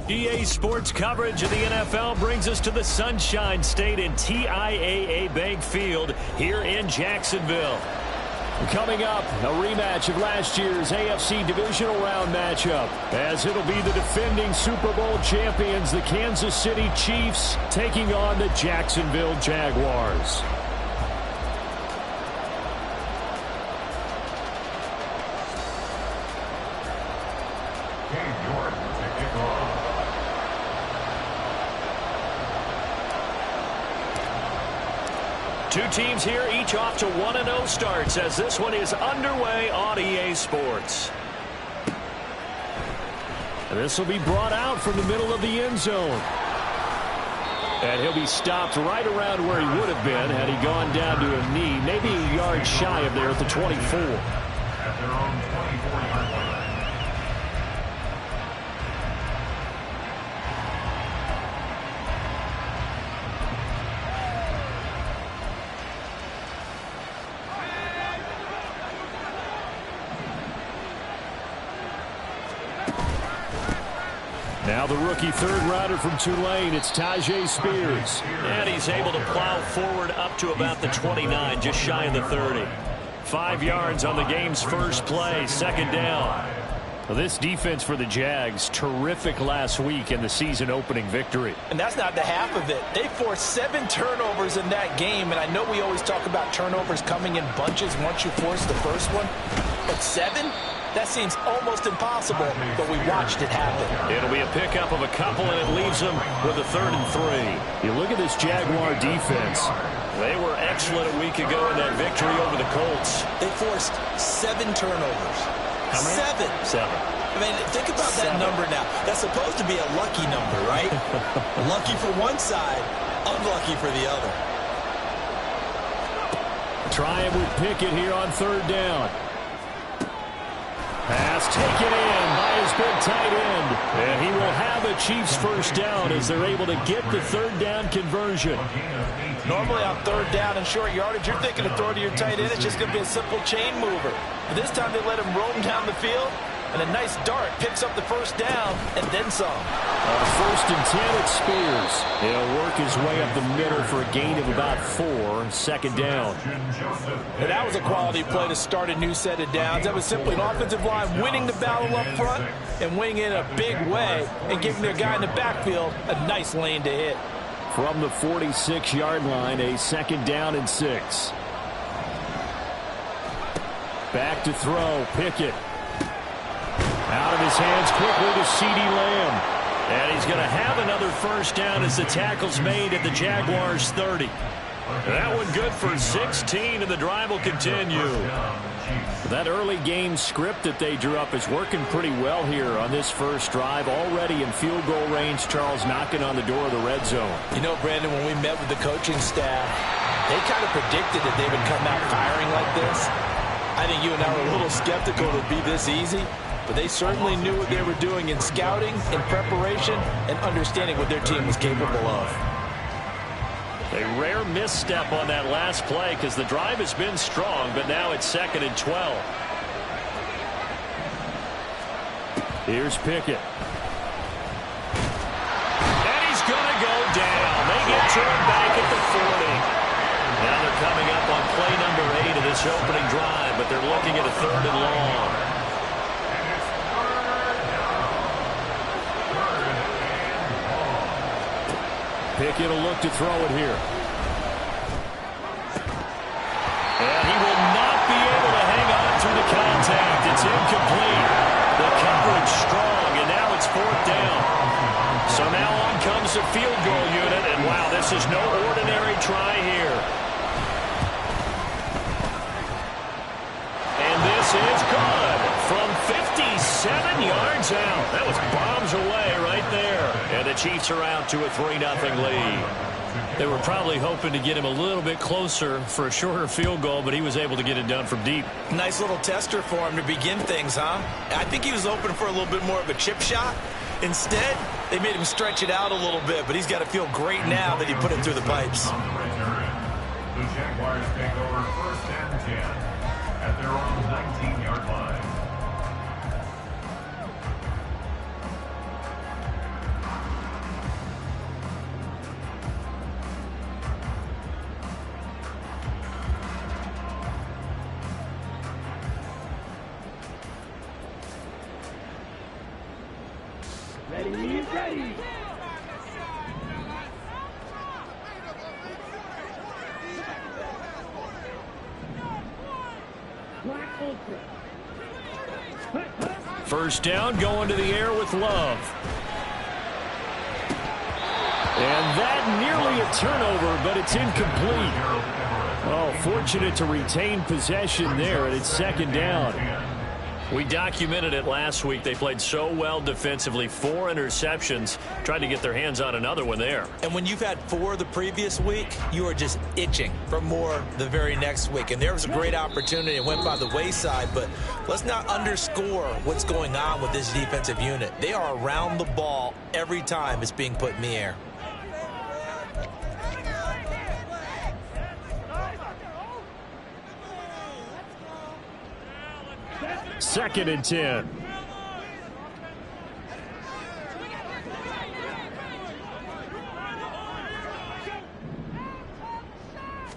EA Sports coverage of the NFL brings us to the Sunshine State in TIAA Bank Field here in Jacksonville. Coming up, a rematch of last year's AFC Divisional Round matchup, as it'll be the defending Super Bowl champions, the Kansas City Chiefs, taking on the Jacksonville Jaguars. Two teams here, each off to 1-0 starts as this one is underway on EA Sports. And this will be brought out from the middle of the end zone. And he'll be stopped right around where he would have been had he gone down to a knee, maybe a yard shy of there at the 24. At their own 24-yard line. Now the rookie third-rounder from Tulane, it's Tyjae Spears. And he's able to plow forward up to about the 29, just shy of the 30. 5 yards on the game's first play, second down. Well, this defense for the Jags, terrific last week in the season-opening victory. And that's not the half of it. They forced 7 turnovers in that game, and I know we always talk about turnovers coming in bunches once you force the first one. But 7? That seems almost impossible, but we watched it happen. It'll be a pickup of a couple, and it leaves them with a 3rd and 3. You look at this Jaguar defense. They were excellent a week ago in that victory over the Colts. They forced 7 turnovers. How many? 7. I mean, think about that number now. That's supposed to be a lucky number, right? Lucky for one side, unlucky for the other. Try it with Pickett here on 3rd down. Pass taken in by his big tight end. And he will have a Chiefs first down as they're able to get the 3rd down conversion. Normally on 3rd down and short yardage, you're thinking of throwing to your tight end. It's just going to be a simple chain mover. But this time they let him roam down the field. And a nice dart picks up the first down and then some. 1st and 10 at Spears. He'll work his way up the middle for a gain of about 4. 2nd down. And that was a quality play to start a new set of downs. That was simply an offensive line winning the battle up front and winning it in a big way and giving their guy in the backfield a nice lane to hit. From the 46-yard line, a 2nd down and 6. Back to throw, Pickett. Out of his hands quickly to CeeDee Lamb. And he's going to have another first down as the tackle's made at the Jaguars' 30. That one good for 16, and the drive will continue. That early game script that they drew up is working pretty well here on this first drive. Already in field goal range, Charles knocking on the door of the red zone. You know, Brandon, when we met with the coaching staff, they kind of predicted that they would come out firing like this. I think you and I were a little skeptical it would be this easy. But they certainly knew what they were doing in scouting, in preparation, and understanding what their team was capable of. A rare misstep on that last play because the drive has been strong, but now it's 2nd and 12. Here's Pickett. And he's going to go down. They get to him back at the 40. Now they're coming up on play number 8 of this opening drive, but they're looking at a 3rd and long. Pickett will look to throw it here. And he will not be able to hang on through the contact. It's incomplete. The coverage strong, and now it's 4th down. So now on comes the field goal unit, and wow, this is no ordinary try here. And this is good from 57 yards out. That was bombs away right there. And the Chiefs are out to a 3-0 lead. They were probably hoping to get him a little bit closer for a shorter field goal, but he was able to get it done from deep. Nice little tester for him to begin things, huh? I think he was hoping for a little bit more of a chip shot. Instead, they made him stretch it out a little bit, but he's got to feel great now that he put it through the pipes. The Jaguars take over 1st and 10 at their own 19-yard line. Ready. First down, going to the air with Love. And that nearly a turnover, but it's incomplete. Oh, fortunate to retain possession there, and it's second down. We documented it last week. They played so well defensively. 4 interceptions. Tried to get their hands on another one there. And when you've had 4 the previous week, you are just itching for more the very next week. And there was a great opportunity. It went by the wayside, but let's not underscore what's going on with this defensive unit. They are around the ball every time it's being put in the air. Second and 10.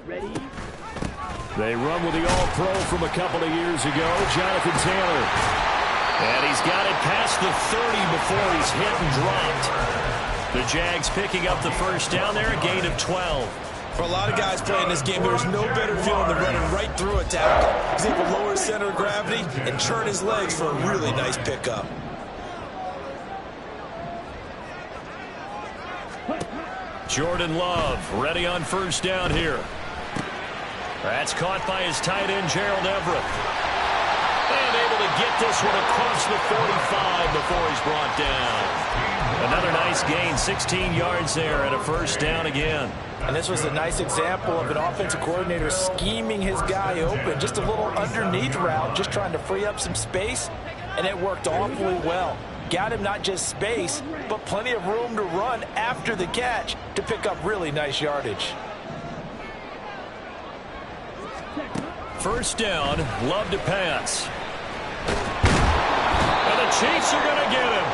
Ready. They run with the All-Pro from a couple of years ago, Jonathan Taylor. And he's got it past the 30 before he's hit and dropped. The Jags picking up the first down there, a gain of 12. For a lot of guys playing this game, there's no better feeling than running right through a tackle. He's able to lower his center of gravity and turn his legs for a really nice pickup. Jordan Love ready on first down here. That's caught by his tight end, Gerald Everett. And able to get this one across the 45 before he's brought down. Another nice gain, 16 yards there, and a first down again. And this was a nice example of an offensive coordinator scheming his guy open. Just a little underneath route, just trying to free up some space, and it worked awfully well. Got him not just space, but plenty of room to run after the catch to pick up really nice yardage. First down, Love to pass. And the Chiefs are going to get him.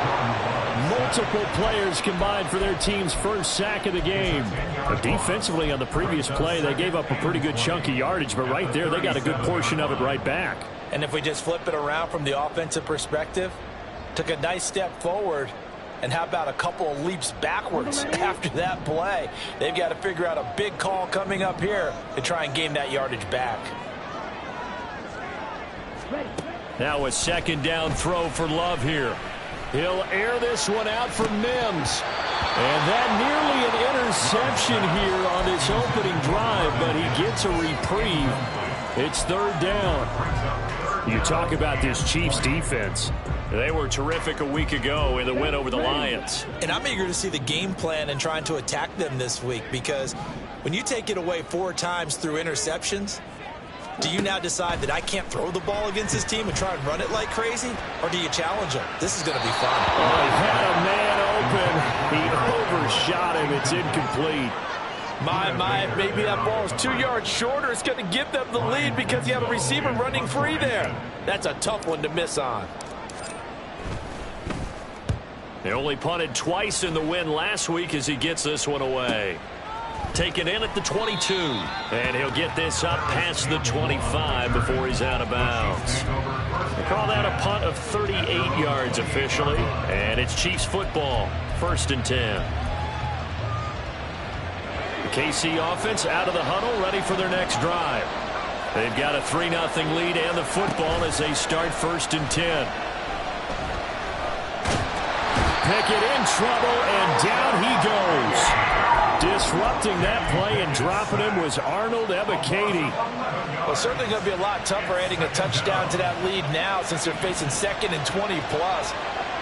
Multiple players combined for their team's first sack of the game. But defensively on the previous play, they gave up a pretty good chunk of yardage, but right there, they got a good portion of it right back. And if we just flip it around from the offensive perspective, took a nice step forward, and how about a couple of leaps backwards after that play? They've got to figure out a big call coming up here to try and gain that yardage back. Now a second down throw for Love here. He'll air this one out for Mims. And that nearly an interception here on this opening drive, but he gets a reprieve. It's third down. You talk about this Chiefs defense. They were terrific a week ago in the win over the Lions. And I'm eager to see the game plan and trying to attack them this week, because when you take it away 4 times through interceptions, do you now decide that I can't throw the ball against this team and try and run it like crazy? Or do you challenge them? This is going to be fun. Oh, he had a man open. He overshot him. It's incomplete. Maybe that ball is 2 yards shorter. It's going to give them the lead because you have a receiver running free there. That's a tough one to miss on. They only punted twice in the win last week as he gets this one away. Taken in at the 22. And he'll get this up past the 25 before he's out of bounds. They call that a punt of 38 yards officially. And it's Chiefs football. First and 10. The KC offense out of the huddle, ready for their next drive. They've got a 3-0 lead and the football as they start first and 10. Pickett in trouble, and down he goes. Disrupting that play and dropping him was Arnold Ebiketie. Well, certainly going to be a lot tougher adding a touchdown to that lead now since they're facing 2nd and 20+.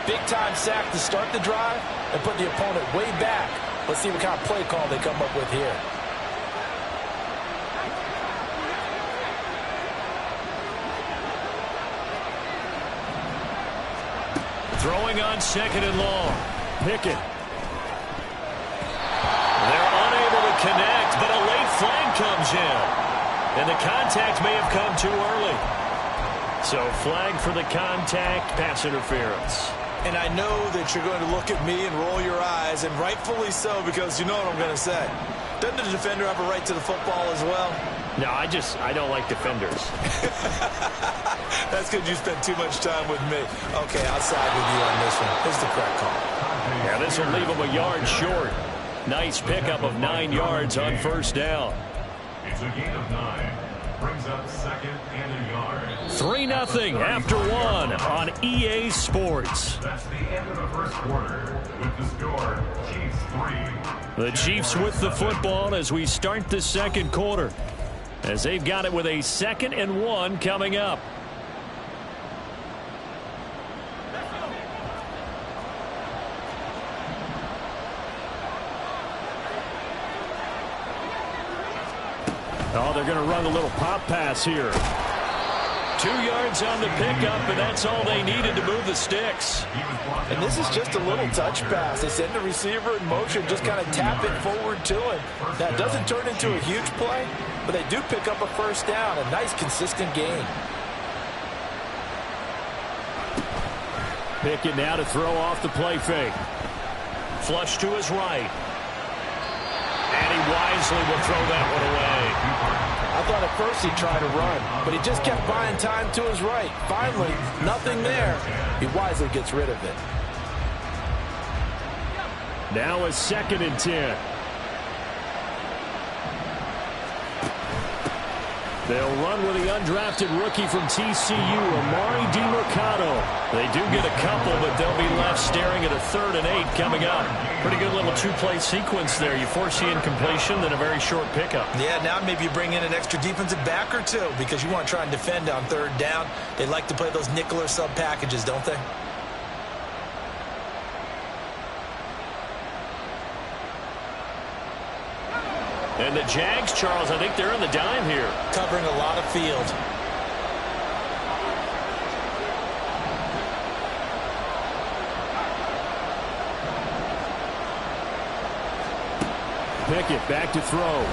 Big-time sack to start the drive and put the opponent way back. Let's see what kind of play call they come up with here. Throwing on 2nd and long. Pickett. They're unable to connect, but a late flag comes in. And the contact may have come too early. So flag for the contact, pass interference. And I know that you're going to look at me and roll your eyes, and rightfully so, because you know what I'm going to say. Doesn't the defender have a right to the football as well? No, I don't like defenders. That's because you spent too much time with me. Okay, I'll side with you on this one. This is the correct call. Yeah, this will leave him a yard short. Nice pickup of 9 yards on first down. It's a gain of 9. Brings up second and a yard. 3-0 after 1 on EA Sports. That's the end of the first quarter. With the score, Chiefs 3. The Chiefs with the football as we start the second quarter, as they've got it with a 2nd and 1 coming up. Oh, they're going to run a little pop pass here. 2 yards on the pickup, and that's all they needed to move the sticks. And this is just a little touch pass. They send the receiver in motion, just kind of tap it forward to him. Now, it doesn't turn into a huge play, but they do pick up a first down. A nice, consistent gain. Pickett now to throw off the play fake. Flush to his right. And he wisely will throw that one away. I thought at first he'd try to run, but he just kept buying time to his right. Finally, nothing there. He wisely gets rid of it. Now a 2nd and 10. They'll run with the undrafted rookie from TCU, Amari DiMercado. They do get a couple, but they'll be left staring at a 3rd and 8 coming up. Pretty good little 2-play sequence there. You force the incompletion, then a very short pickup. Yeah, now maybe you bring in an extra defensive back or two because you want to try and defend on 3rd down. They like to play those nickel or sub packages, don't they? And the Jags, Charles, I think they're on the dime here. Covering a lot of field. Pickett back to throw.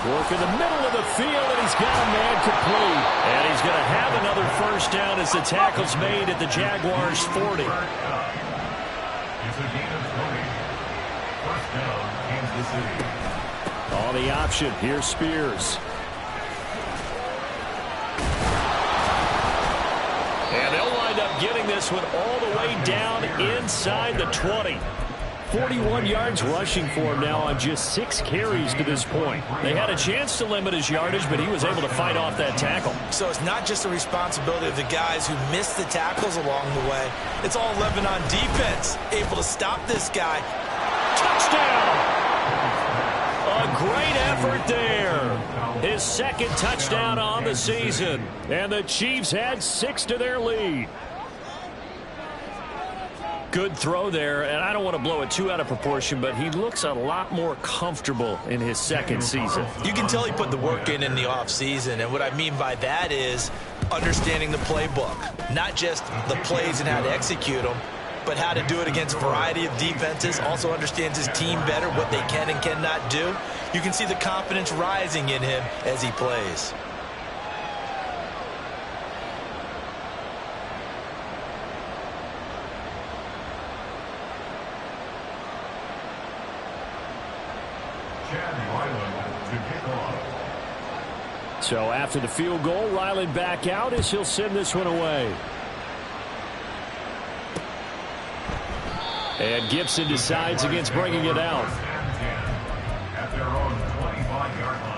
Work in the middle of the field, and he's got a man complete. And he's going to have another first down as the tackle's made at the Jaguars' 40. It's a gain of 20. First down, Kansas City. On the option, here's Spears. And they'll wind up getting this one all the way down inside the 20. 41 yards rushing for him now on just 6 carries to this point. They had a chance to limit his yardage, but he was able to fight off that tackle. So it's not just the responsibility of the guys who missed the tackles along the way. It's all 11 on defense, able to stop this guy. Touchdown! A great effort there. His 2nd touchdown on the season. And the Chiefs had 6 to their lead. Good throw there, and I don't want to blow it too out of proportion, but he looks a lot more comfortable in his 2nd season. You can tell he put the work in the offseason, and what I mean by that is understanding the playbook. Not just the plays and how to execute them, but how to do it against a variety of defenses. Also understands his team better, what they can and cannot do. You can see the confidence rising in him as he plays. So after the field goal, Ryland back out as he'll send this one away. And Gibson decides against bringing it out. At their own 25-yard line.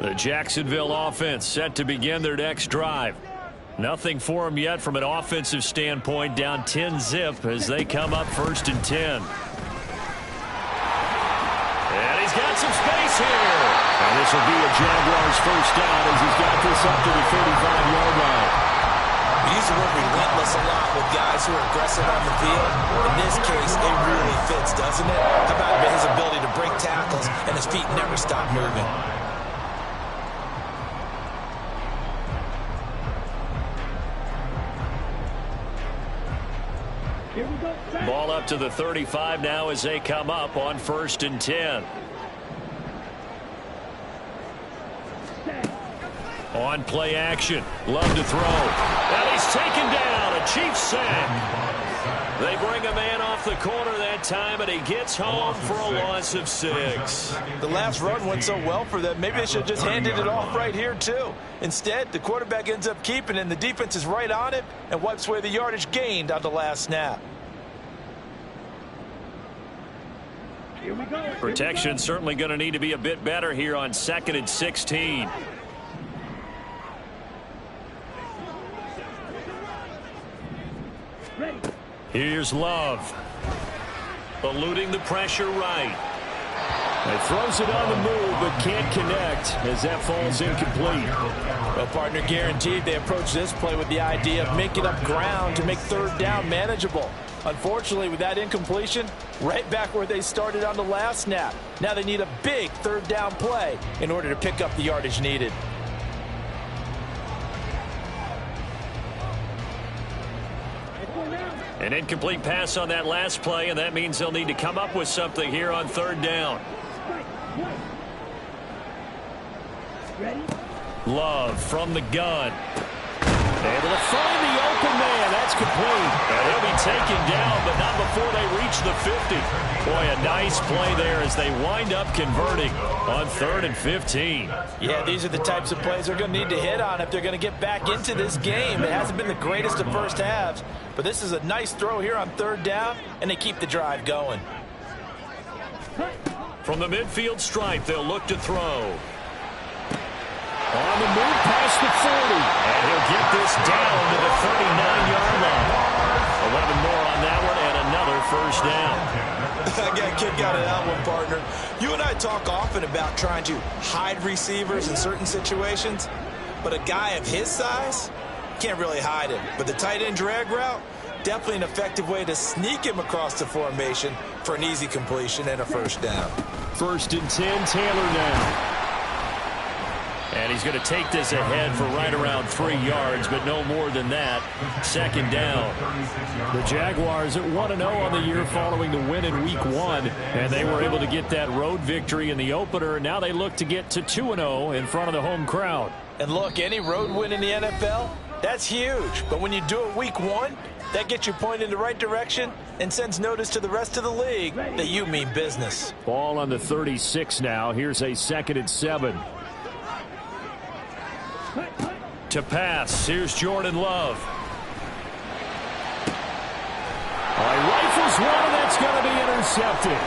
The Jacksonville offense set to begin their next drive. Nothing for them yet from an offensive standpoint, down 10-zip as they come up 1st and 10. And he's got some space here. And this will be a Jaguars first down as he's got this up to the 35-yard line. We use the word relentless a lot with guys who are aggressive on the field. In this case, it really fits, doesn't it? How about his ability to break tackles and his feet never stop moving? Ball up to the 35 now as they come up on 1st and 10. On play action. Love to throw. And he's taken down. A Chiefs sack. They bring a man off the corner that time, and he gets home for a loss of 6. The last run went so well for them. Maybe they should have just handed it off right here, too. Instead, the quarterback ends up keeping it, and the defense is right on it and wipes away the yardage gained on the last snap. Protection certainly going to need to be a bit better here on 2nd and 16. Here's Love. Eluding the pressure right. He throws it on the move, but can't connect as that falls incomplete. Well, partner, guaranteed they approach this play with the idea of making up ground to make 3rd down manageable. Unfortunately, with that incompletion, right back where they started on the last snap. Now they need a big 3rd down play in order to pick up the yardage needed. An incomplete pass on that last play, and that means they'll need to come up with something here on 3rd down. Love from the gun. Able to find the open man. That's complete. And he'll be taken down, but not before they reach the 50. Boy, a nice play there as they wind up converting on 3rd and 15. Yeah, these are the types of plays they're going to need to hit on if they're going to get back into this game. It hasn't been the greatest of first halves, but this is a nice throw here on 3rd down, and they keep the drive going. From the midfield stripe, they'll look to throw. On the move past the 40. And he'll get this down to the 39-yard line. 11 more on that one and another 1st down. I got a kick out of that one, partner. You and I talk often about trying to hide receivers in certain situations, but a guy of his size can't really hide him. But the tight end drag route, definitely an effective way to sneak him across the formation for an easy completion and a 1st down. 1st and 10, Taylor now. And he's going to take this ahead for right around 3 yards, but no more than that. 2nd down. The Jaguars at 1-0 on the year following the win in Week 1, and they were able to get that road victory in the opener. Now they look to get to 2-0 in front of the home crowd. And look, any road win in the NFL, that's huge. But when you do it Week 1, that gets you pointed in the right direction and sends notice to the rest of the league that you mean business. Ball on the 36 now. Here's a 2nd and 7. To pass, here's Jordan Love. He rifles one, and that's going to be intercepted.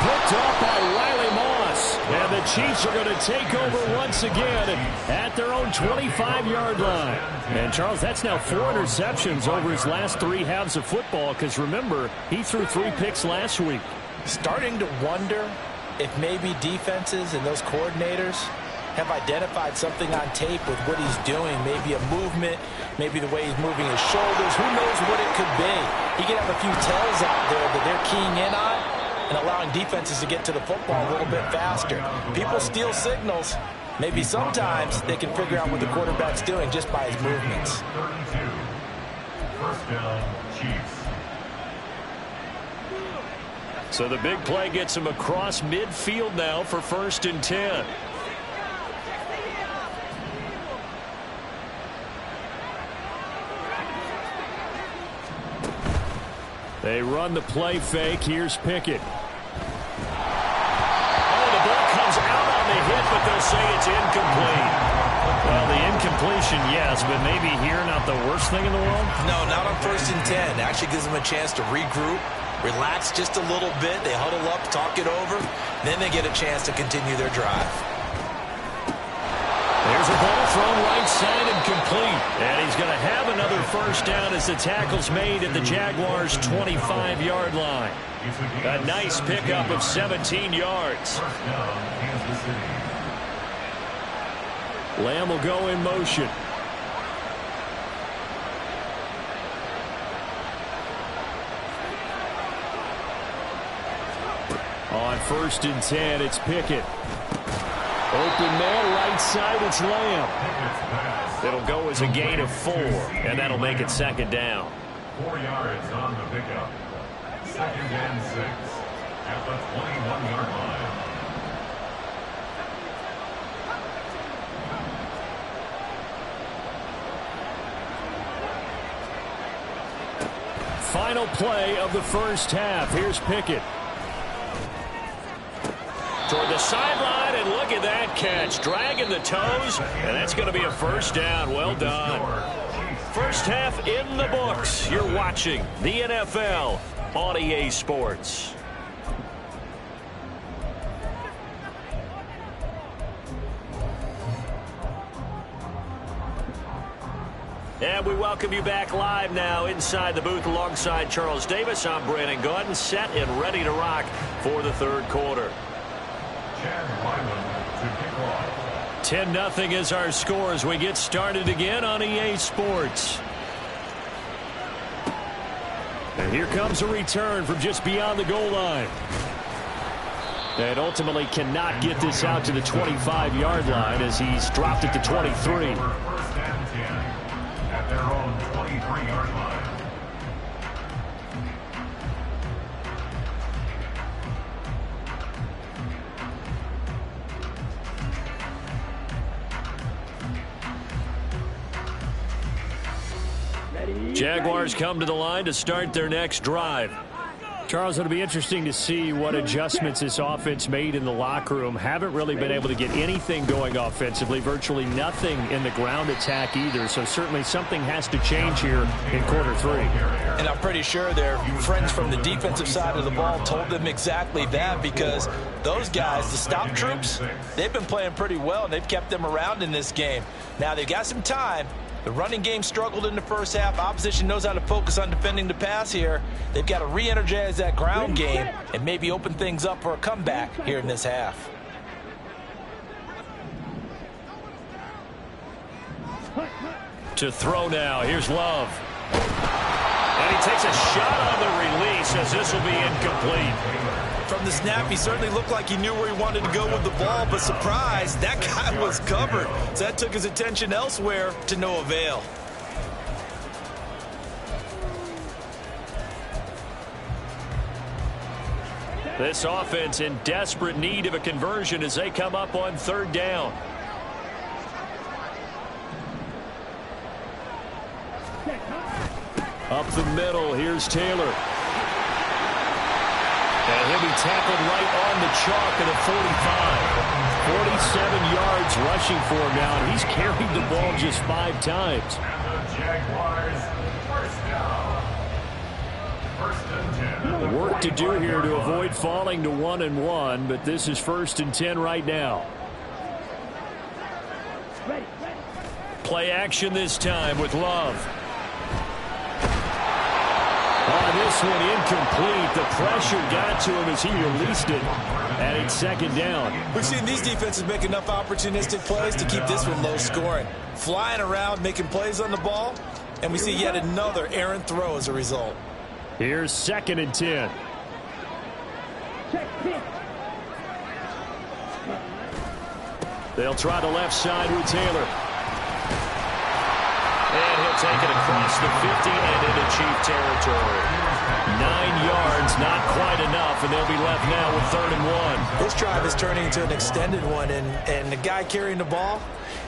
Picked off by Riley Moss. And the Chiefs are going to take over once again at their own 25-yard line. And, Charles, that's now 4 interceptions over his last 3 halves of football, because, remember, he threw 3 picks last week. Starting to wonder if maybe defenses and those coordinators have identified something on tape with what he's doing. Maybe a movement, maybe the way he's moving his shoulders. Who knows what it could be? He could have a few tells out there that they're keying in on and allowing defenses to get to the football a little bit faster. People steal signals. Maybe sometimes they can figure out what the quarterback's doing just by his movements. 32. 1st down, Chiefs. So the big play gets him across midfield now for 1st and 10. They run the play fake. Here's Pickett. Oh, the ball comes out on the hit, but they'll say it's incomplete. Well, the incompletion, yes, but maybe here not the worst thing in the world? No, not on 1st and 10. Actually gives them a chance to regroup, relax just a little bit. They huddle up, talk it over. Then they get a chance to continue their drive. There's a ball thrown right side and complete. And he's going to have another 1st down as the tackle's made at the Jaguars' 25-yard line. A nice pickup of 17 yards. Lamb will go in motion. On 1st and 10, it's Pickett. Open man, right side, it's Lamb. It'll go as a gain of 4, and that'll make it 2nd down. 4 yards on the pickup. 2nd and 6 at the 21-yard line. final play of the first half. Here's Pickett. Toward the sideline, and look at that catch. Dragging the toes, and that's going to be a first down. Well done. First half in the books. You're watching the NFL on EA Sports. And we welcome you back live now inside the booth alongside Charles Davis. I'm Brandon Gaudin, set and ready to rock for the third quarter. 10-0 is our score as we get started again on EA Sports. And here comes a return from just beyond the goal line. And ultimately cannot get this out to the 25-yard line as he's dropped it to 23. At their own 23-yard line. Jaguars come to the line to start their next drive. Charles, it'll be interesting to see what adjustments this offense made in the locker room. Haven't really been able to get anything going offensively, virtually nothing in the ground attack either. So certainly something has to change here in quarter three. And I'm pretty sure their friends from the defensive side of the ball told them exactly that, because those guys, the stop troops, they've been playing pretty well, and they've kept them around in this game. Now they've got some time. The running game struggled in the first half. Opposition knows how to focus on defending the pass here. They've got to re-energize that ground game and maybe open things up for a comeback here in this half. To throw now. Here's Love. And he takes a shot on the release as this will be incomplete. From the snap, he certainly looked like he knew where he wanted to go with the ball, but surprise, that guy was covered. So that took his attention elsewhere to no avail. This offense in desperate need of a conversion as they come up on third down. Up the middle, here's Taylor. And he'll be tackled right on the chalk at the 45. 47 yards rushing for him now, and he's carried the ball just 5 times. And the Jaguars, first down. First and 10. The work to do here to avoid falling to 1-1, but this is 1st and 10 right now. Play action this time with Love. This one incomplete. The pressure got to him as he released it, and it's second down. We've seen these defenses make enough opportunistic plays to keep this one low scoring. Flying around, making plays on the ball, and we see yet another errant throw as a result. Here's 2nd and 10. They'll try the left side with Taylor. And he'll take it across the 50 and into Chief territory. 9 yards, not quite enough, and they'll be left now with 3rd and 1. This drive is turning into an extended one, and the guy carrying the ball,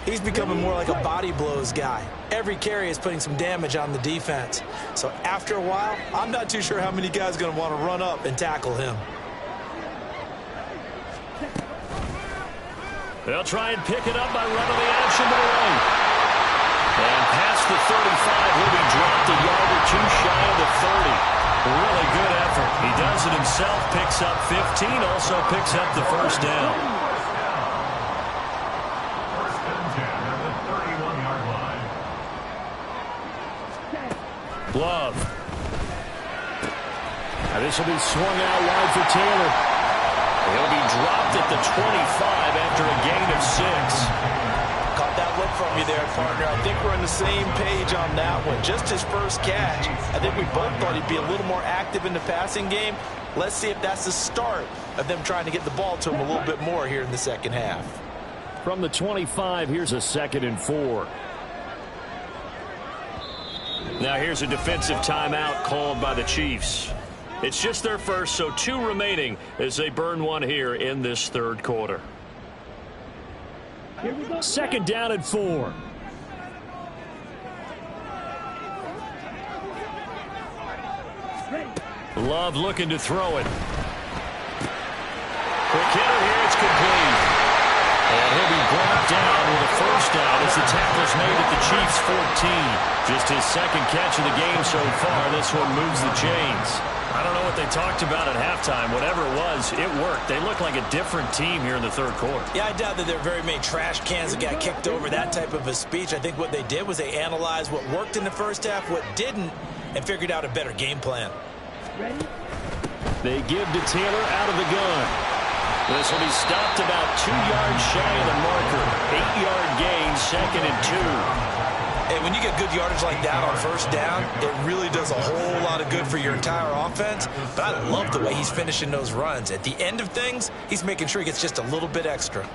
he's becoming more like a body blows guy. Every carry is putting some damage on the defense. So after a while, I'm not too sure how many guys are going to want to run up and tackle him. They'll try and pick it up by running the action to the right. And past the 35, he'll be dropped a yard or two shy of the 30. Really good effort. He does it himself, picks up 15, also picks up the first down. First and 10 at the 31-yard line. Love. Now this will be swung out wide for Taylor. He'll be dropped at the 25 after a gain of 6. Caught that look from you there, partner. I think we're on the same page on that one. Just his first catch. I think we both thought he'd be a little more active in the passing game. Let's see if that's the start of them trying to get the ball to him a little bit more here in the second half. From the 25, here's a 2nd and 4. Now here's a defensive timeout called by the Chiefs. It's just their first, so 2 remaining as they burn one here in this third quarter. 2nd down and 4. Love looking to throw it. Quick hitter here. It's complete. And he'll be brought down with a first down as the tackle's made at the Chiefs' 14. Just his second catch of the game so far. This one moves the chains. I don't know what they talked about at halftime. Whatever it was, it worked. They look like a different team here in the third quarter. Yeah, I doubt that there are very many trash cans that got kicked over, that type of a speech. I think what they did was they analyzed what worked in the first half, what didn't, and figured out a better game plan. They give to Taylor out of the gun. This will be stopped about 2 yards shy of the marker. 8-yard gain, 2nd and 2. And when you get good yardage like that on first down, it really does a whole lot of good for your entire offense. But I love the way he's finishing those runs. At the end of things, he's making sure he gets just a little bit extra.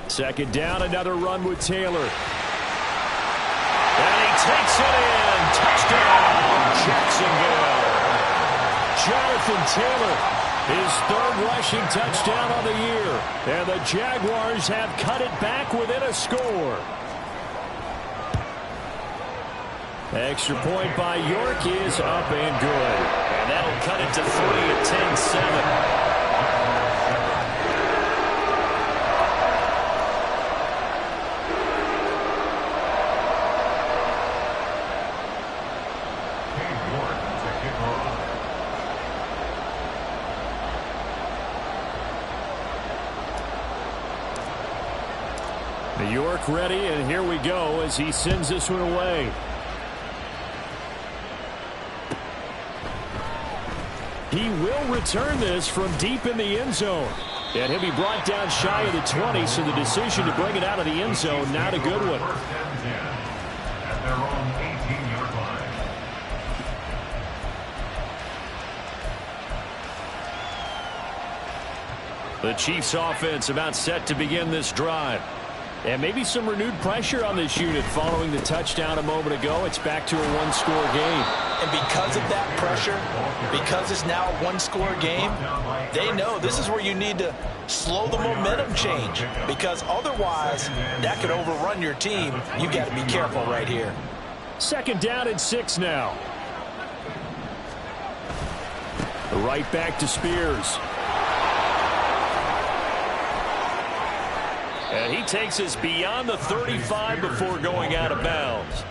Second down, another run with Taylor. And he takes it in. Touchdown, Jacksonville. Jonathan Taylor, his third rushing touchdown on the year. And the Jaguars have cut it back within a score. Extra point by York is up and good. And that'll cut it to 3 at 10-7. York ready, and here we go as he sends this one away. He will return this from deep in the end zone. And he'll be brought down shy of the 20, so the decision to bring it out of the end zone, not a good one. At their own 18-yard line. The Chiefs offense about set to begin this drive. And maybe some renewed pressure on this unit following the touchdown a moment ago. It's back to a one-score game. And because of that pressure, because it's now a one-score game, they know this is where you need to slow the momentum change. Because otherwise, that could overrun your team. You've got to be careful right here. Second down and 6 now. Right back to Spears. And he takes us beyond the 35 before going out of bounds.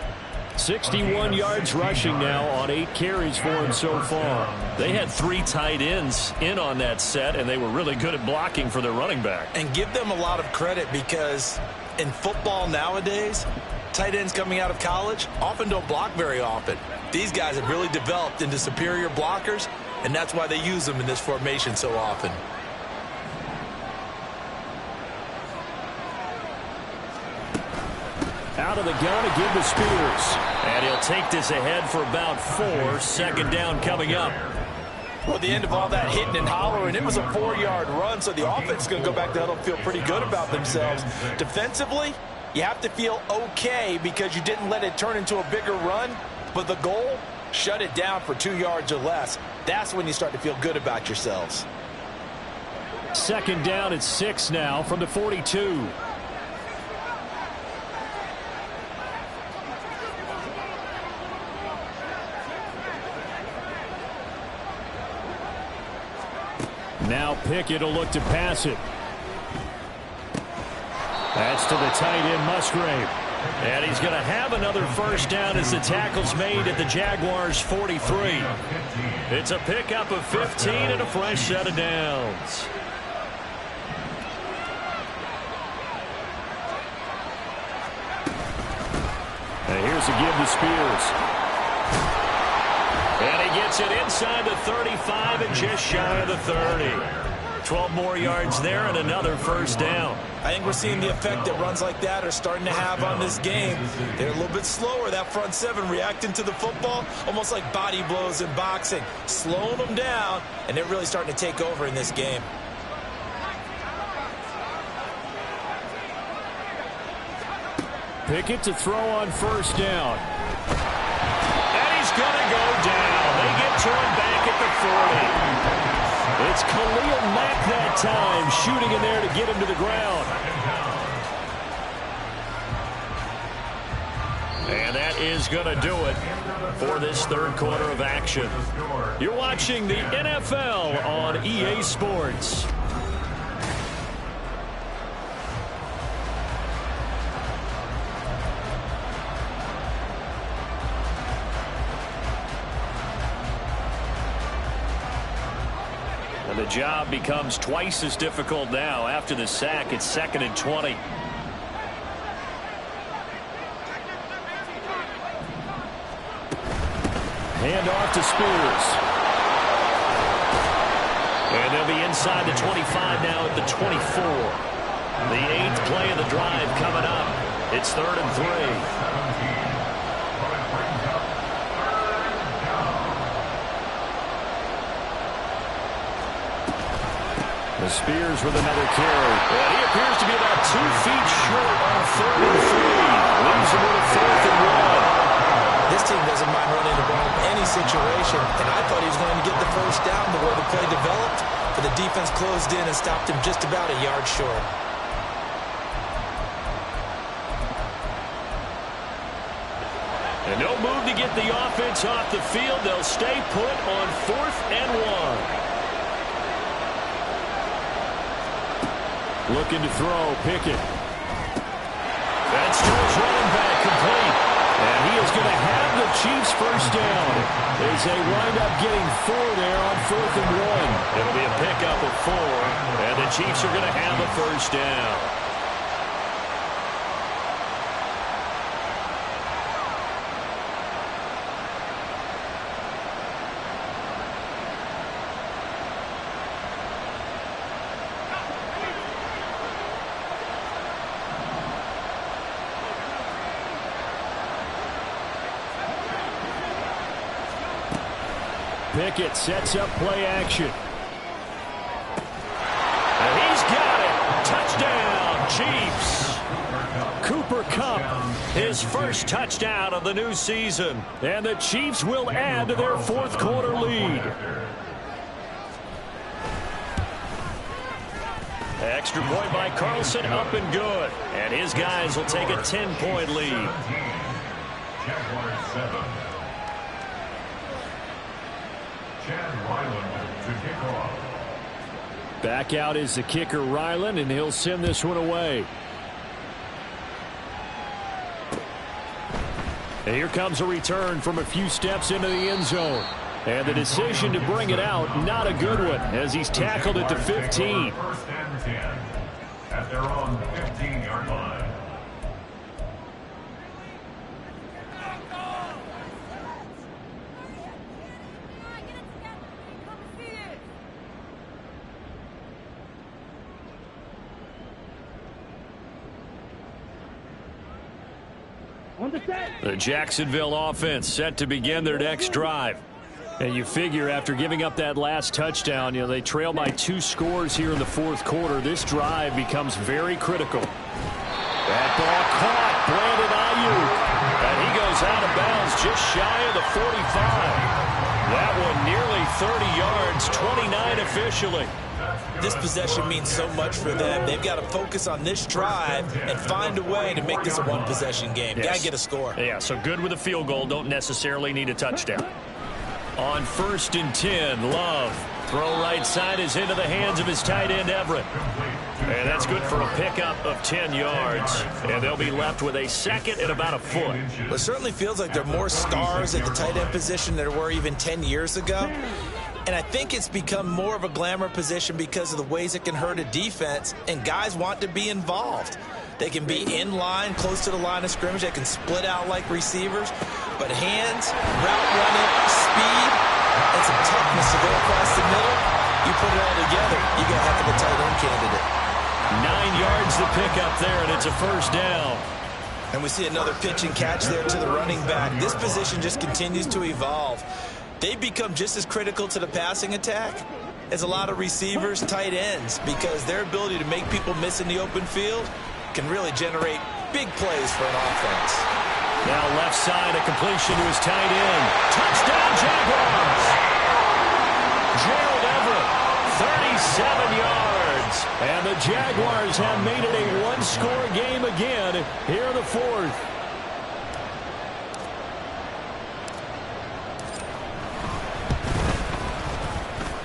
61 yards rushing now on 8 carries for him so far. They had 3 tight ends in on that set, and they were really good at blocking for their running back. And give them a lot of credit because in football nowadays, tight ends coming out of college often don't block very often. These guys have really developed into superior blockers, and that's why they use them in this formation so often. Out of the gun to give to Spears. And he'll take this ahead for about 4. 2nd down coming up. Well, at the end of all that hitting and hollering, it was a 4-yard run, so the offense is going to go back to huddle and feel pretty good about themselves. Defensively, you have to feel okay because you didn't let it turn into a bigger run, but the goal, shut it down for 2 yards or less. That's when you start to feel good about yourselves. 2nd down at 6 now from the 42. Now Pickett will look to pass it. That's to the tight end, Musgrave. And he's going to have another first down as the tackle's made at the Jaguars' 43. It's a pickup of 15 and a fresh set of downs. And here's a give to Spears. And he gets it inside the 35 and just shy of the 30. 12 more yards there and another first down. I think we're seeing the effect that runs like that are starting to have on this game. They're a little bit slower, that front seven, reacting to the football, almost like body blows in boxing, slowing them down, and they're really starting to take over in this game. Pickett to throw on first down. And he's going to go down. They get to him back at the 40. It's Khalil Mack that time, shooting in there to get him to the ground. And that is going to do it for this third quarter of action. You're watching the NFL on EA Sports. And the job becomes twice as difficult now after the sack. It's 2nd and 20. Hand off to Spears. And they'll be inside the 25 now at the 24. The 8th play of the drive coming up. It's 3rd and 3. Spears with another carry. And he appears to be about 2 feet short on 3rd and 3. Leaves him with a 4th and 1. This team doesn't mind running the ball in any situation, and I thought he was going to get the first down the way the play developed, but the defense closed in and stopped him just about a yard short. And no move to get the offense off the field. They'll stay put on 4th and 1. Looking to throw, Pickett. That's to his running back, complete. And he is going to have the Chiefs first down as they wind up getting 4 there on 4th and 1. It'll be a pickup of 4, and the Chiefs are going to have a first down. Pickett sets up play action. And he's got it. Touchdown, Chiefs. Cooper Kupp, his first touchdown of the new season. And the Chiefs will add to their 4th quarter lead. Extra point by Carlson, up and good. And his guys will take a 10-point lead. Jaguars 7. Chad Ryland to kick off. Back out is the kicker, Ryland, and he'll send this one away. And here comes a return from a few steps into the end zone. And the decision to bring it out, not a good one, as he's tackled at the 15. 1st and 10 at their own 15-yard line. The Jacksonville offense set to begin their next drive. And you figure after giving up that last touchdown, they trail by 2 scores here in the 4th quarter. This drive becomes very critical. That ball caught. Brandon Ayuk. And he goes out of bounds just shy of the 45. That one nearly 30 yards, 29 officially. This possession means so much for them. They've got to focus on this drive and find a way to make this a one-possession game. Yes. Got to get a score. Yeah, so good with a field goal. Don't necessarily need a touchdown. On 1st and 10, Love. Throw right side is into the hands of his tight end, Everett. And that's good for a pickup of 10 yards. And they'll be left with a 2nd and about a foot. Well, it certainly feels like there are more stars at the tight end position than there were even 10 years ago. And I think it's become more of a glamour position because of the ways it can hurt a defense, and guys want to be involved. They can be in line, close to the line of scrimmage. They can split out like receivers. But hands, route running, speed, and some toughness to go across the middle, you put it all together, you got a heck of a tight end candidate. 9 yards to pick up there, and it's a first down. And we see another pitch and catch there to the running back. This position just continues to evolve. They've become just as critical to the passing attack as a lot of receivers, tight ends, because their ability to make people miss in the open field can really generate big plays for an offense. Now left side, a completion to his tight end. Touchdown, Jaguars! Gerald Everett, 37 yards. And the Jaguars have made it a one-score game again here in the 4th.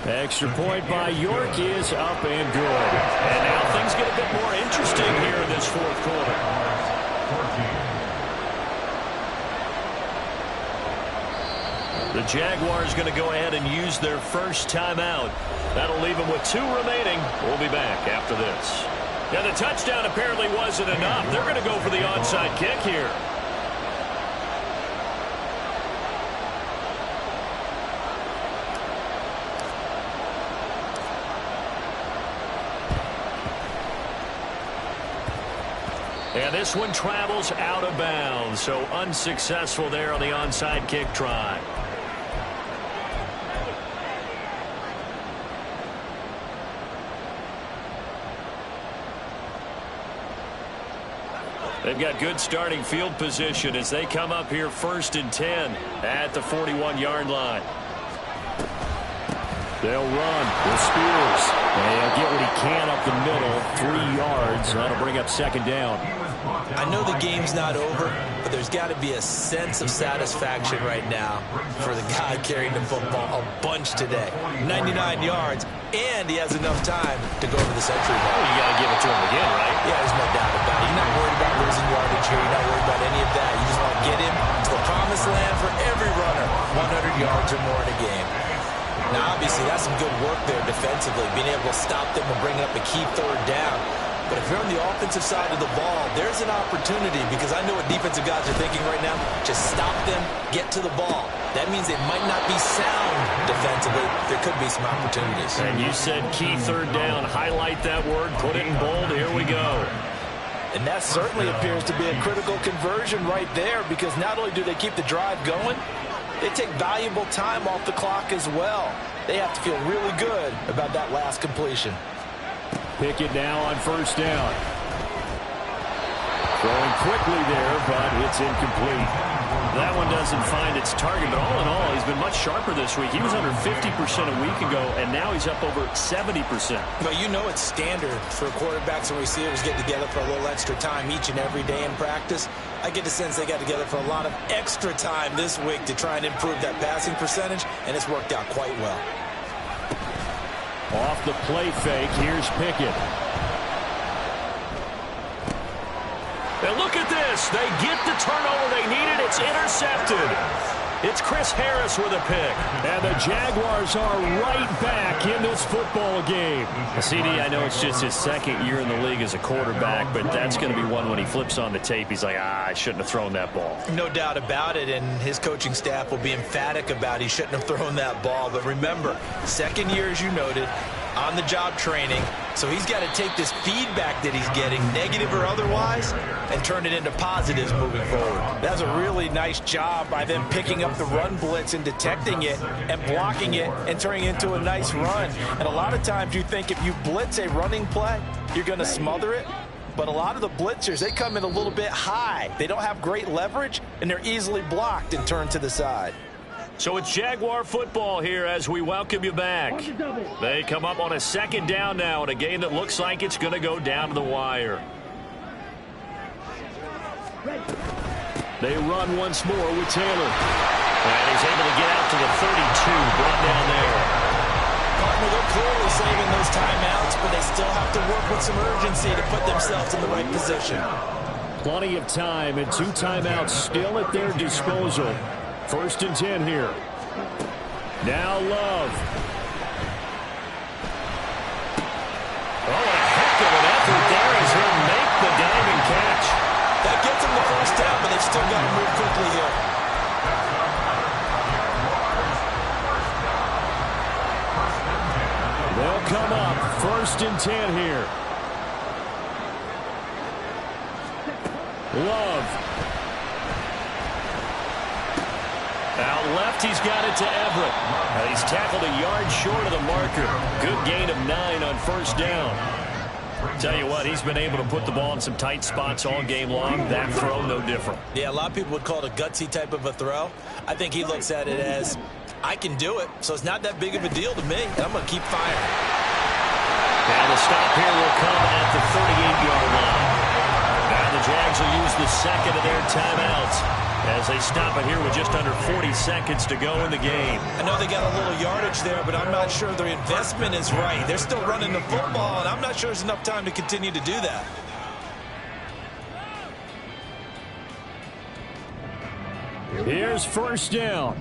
Extra point by York is up and good. And now things get a bit more interesting here in this fourth quarter. The Jaguars going to go ahead and use their first timeout. That'll leave them with 2 remaining. We'll be back after this. Yeah, the touchdown apparently wasn't enough. They're going to go for the onside kick here. And this one travels out of bounds, so unsuccessful there on the onside kick try. They've got good starting field position as they come up here 1st and 10 at the 41-yard line. They'll run with Spears. And he'll get what he can up the middle, 3 yards. That'll bring up 2nd down. I know the game's not over, but there's got to be a sense of satisfaction right now for the guy carrying the football a bunch today. 99 yards, and he has enough time to go to the century mark. Well, you got to give it to him again, right? Yeah, there's no doubt about it. You're not worried about losing yardage here. You're not worried about any of that. You just want to get him to the promised land for every runner, 100 yards or more in a game. Now, obviously, that's some good work there defensively, being able to stop them and bringing up a key 3rd down. But if you're on the offensive side of the ball, there's an opportunity, because I know what defensive guys are thinking right now. Just stop them, get to the ball. That means they might not be sound defensively. There could be some opportunities. And you said key 3rd down. Highlight that word, put it in bold. Here we go. And that certainly appears to be a critical conversion right there, because not only do they keep the drive going, they take valuable time off the clock as well. They have to feel really good about that last completion. Pickett now on 1st down. Throwing quickly there, but it's incomplete. That one doesn't find its target, but all in all, he's been much sharper this week. He was under 50% a week ago, and now he's up over 70%. But you know it's standard for quarterbacks and receivers get together for a little extra time each and every day in practice. I get the sense they got together for a lot of extra time this week to try and improve that passing percentage, and it's worked out quite well. Off the play fake, here's Pickett. And look at this. They get the turnover they needed. It's intercepted. It's Chris Harris with a pick. And the Jaguars are right back in this football game. CD, I know it's just his 2nd year in the league as a quarterback, but that's going to be one when he flips on the tape. He's like, I shouldn't have thrown that ball. No doubt about it, and his coaching staff will be emphatic about he shouldn't have thrown that ball. But remember, 2nd year, as you noted, on-the-job training. So he's got to take this feedback that he's getting, negative or otherwise, and turn it into positives moving forward. That's a really nice job by them picking up the run blitz and detecting it and blocking it and turning it into a nice run. And a lot of times you think if you blitz a running play, you're going to smother it. But a lot of the blitzers, they come in a little bit high. They don't have great leverage, and they're easily blocked and turned to the side. So it's Jaguar football here as we welcome you back. They come up on a 2nd down now in a game that looks like it's going to go down to the wire. They run once more with Taylor. And he's able to get out to the 32, brought down there. Partner, they're clearly saving those timeouts, but they still have to work with some urgency to put themselves in the right position. Plenty of time and 2 timeouts still at their disposal. 1st and 10 here. Now Love. Oh, a heck of an effort there as he'll make the diving catch. That gets them the 1st down, but they've still got to move quickly here. They'll come up 1st and 10 here. Love. Out left, he's got it to Everett. And he's tackled a yard short of the marker. Good gain of 9 on 1st down. Tell you what, he's been able to put the ball in some tight spots all game long. That throw, no different. Yeah, a lot of people would call it a gutsy type of a throw. I think he looks at it as, I can do it, so it's not that big of a deal to me, and I'm going to keep firing. And the stop here will come at the 38-yard line. And the Jags will use the 2nd of their timeouts. as they stop it here with just under 40 seconds to go in the game. I know they got a little yardage there, but I'm not sure their investment is right. They're still running the football, and I'm not sure there's enough time to continue to do that. Here's first down.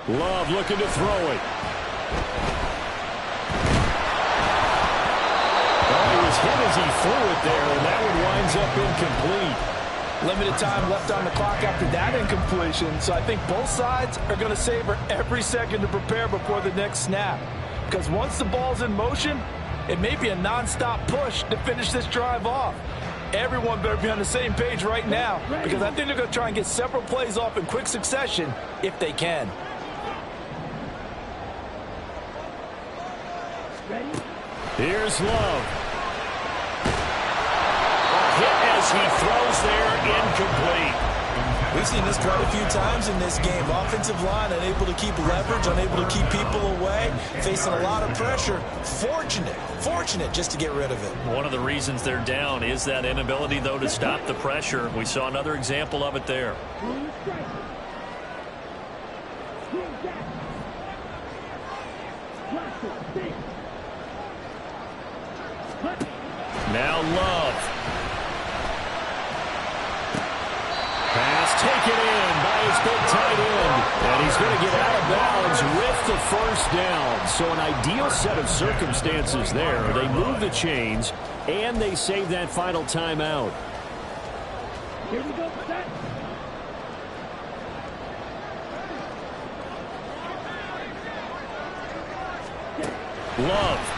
Love looking to throw it. Oh, he was hit as he threw it there, and that one winds up incomplete. Limited time left on the clock after that incompletion, so I think both sides are going to savor every second to prepare before the next snap. Because once the ball's in motion, it may be a non-stop push to finish this drive off. Everyone better be on the same page right now, because I think they're going to try and get several plays off in quick succession if they can. Here's Love. A hit as he throws there, incomplete. We've seen this quite a few times in this game. Offensive line unable to keep leverage, unable to keep people away, facing a lot of pressure. Fortunate just to get rid of it. One of the reasons they're down is that inability, though, to stop the pressure. We saw another example of it there. Now Love. Pass taken in by his big tight end. And he's going to get out of bounds with the first down. So an ideal set of circumstances there. They move the chains, and they save that final timeout. Here we go, set. Love.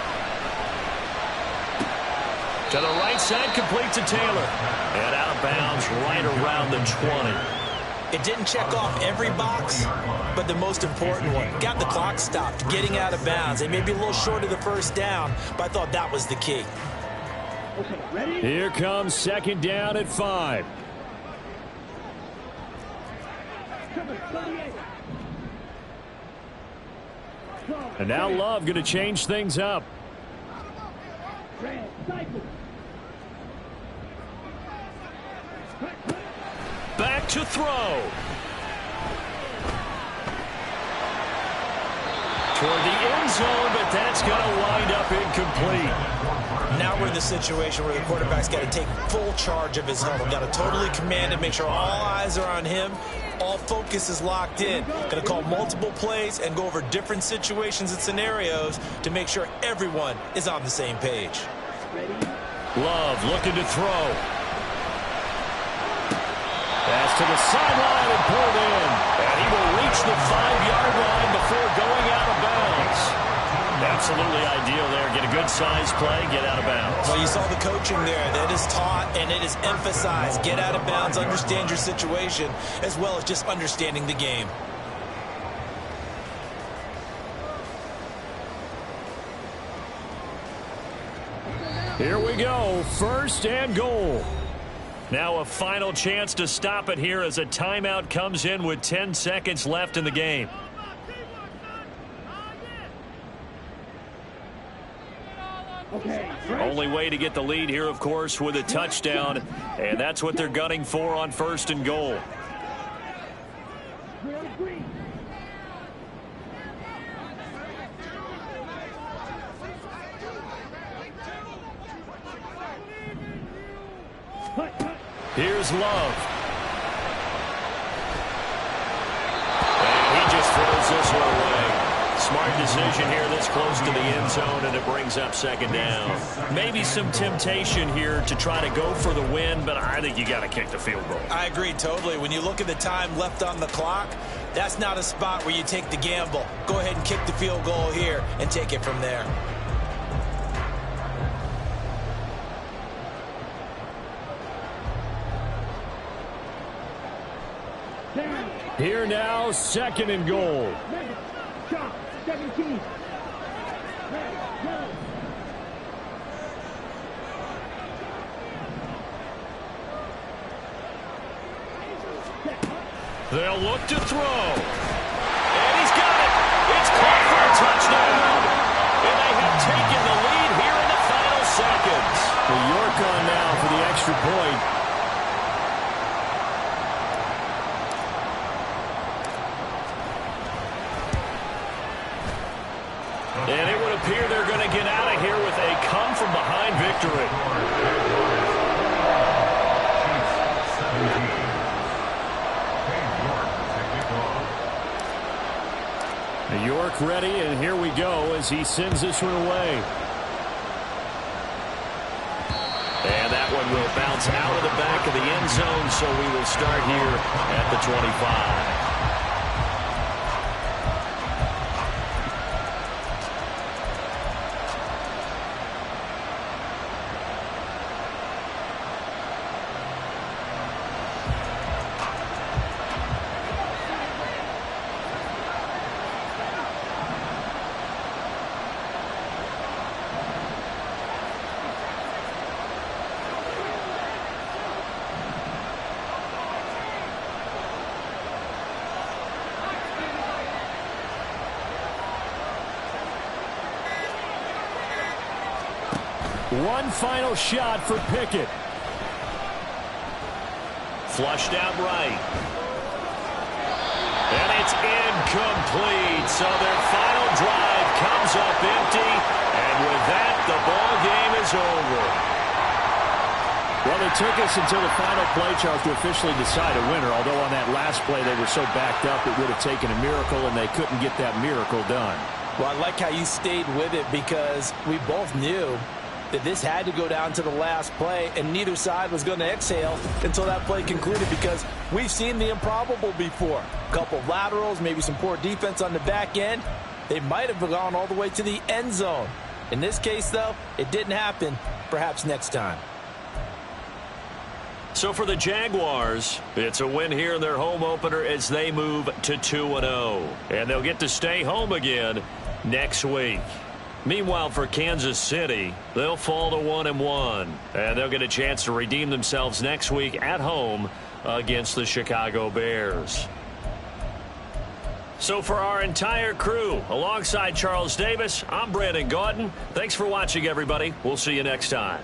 To the right side, complete to Taylor. And out of bounds right around the 20. It didn't check off every box, but the most important one. Got the clock stopped, getting out of bounds. They may be a little short of the first down, but I thought that was the key. Okay, ready? Here comes second down at 5. And now Love going to change things up. Red, cycle. Back to throw. Toward the end zone, but that's going to wind up incomplete. Now we're in the situation where the quarterback's got to take full charge of his huddle. Got to totally command it, make sure all eyes are on him. All focus is locked in. Going to call multiple plays and go over different situations and scenarios to make sure everyone is on the same page. Love looking to throw. Pass to the sideline and pulled in. And he will reach the 5-yard line before going out of bounds. Absolutely ideal there. Get a good size play, get out of bounds. Well, you saw the coaching there. That is taught and it is emphasized. Get out of bounds, understand your situation, as well as just understanding the game. Here we go, first and goal. Now a final chance to stop it here as a timeout comes in with 10 seconds left in the game. Okay, Only way to get the lead here, of course, with a touchdown, and that's what they're gunning for on first and goal. Here's Love. And he just throws this one away. Smart decision here this close to the end zone, and it brings up second down. Maybe some temptation here to try to go for the win, but I think you got to kick the field goal. I agree totally. When you look at the time left on the clock, that's not a spot where you take the gamble. Go ahead and kick the field goal here and take it from there. Here now, second and goal. 17. They'll look to throw. And he's got it. It's caught for a touchdown. And they have taken the lead here in the final seconds. Well, get out of here with a come-from-behind victory. Chiefs 17. Cade York to kick off. York ready, and here we go as he sends this one away. And that one will bounce out of the back of the end zone, so we will start here at the 25. One final shot for Pickett. Flushed out right. And it's incomplete. So their final drive comes up empty. And with that, the ball game is over. Well, it took us until the final play, Charles, to officially decide a winner. Although on that last play they were so backed up, it would have taken a miracle, and they couldn't get that miracle done. Well, I like how you stayed with it because we both knew that this had to go down to the last play, and neither side was going to exhale until that play concluded because we've seen the improbable before. A couple of laterals, maybe some poor defense on the back end. They might have gone all the way to the end zone. In this case, though, it didn't happen. Perhaps next time. So for the Jaguars, it's a win here in their home opener as they move to 2-0. And they'll get to stay home again next week. Meanwhile, for Kansas City, they'll fall to 1-1, and they'll get a chance to redeem themselves next week at home against the Chicago Bears. So for our entire crew, alongside Charles Davis, I'm Brandon Gaudin. Thanks for watching, everybody. We'll see you next time.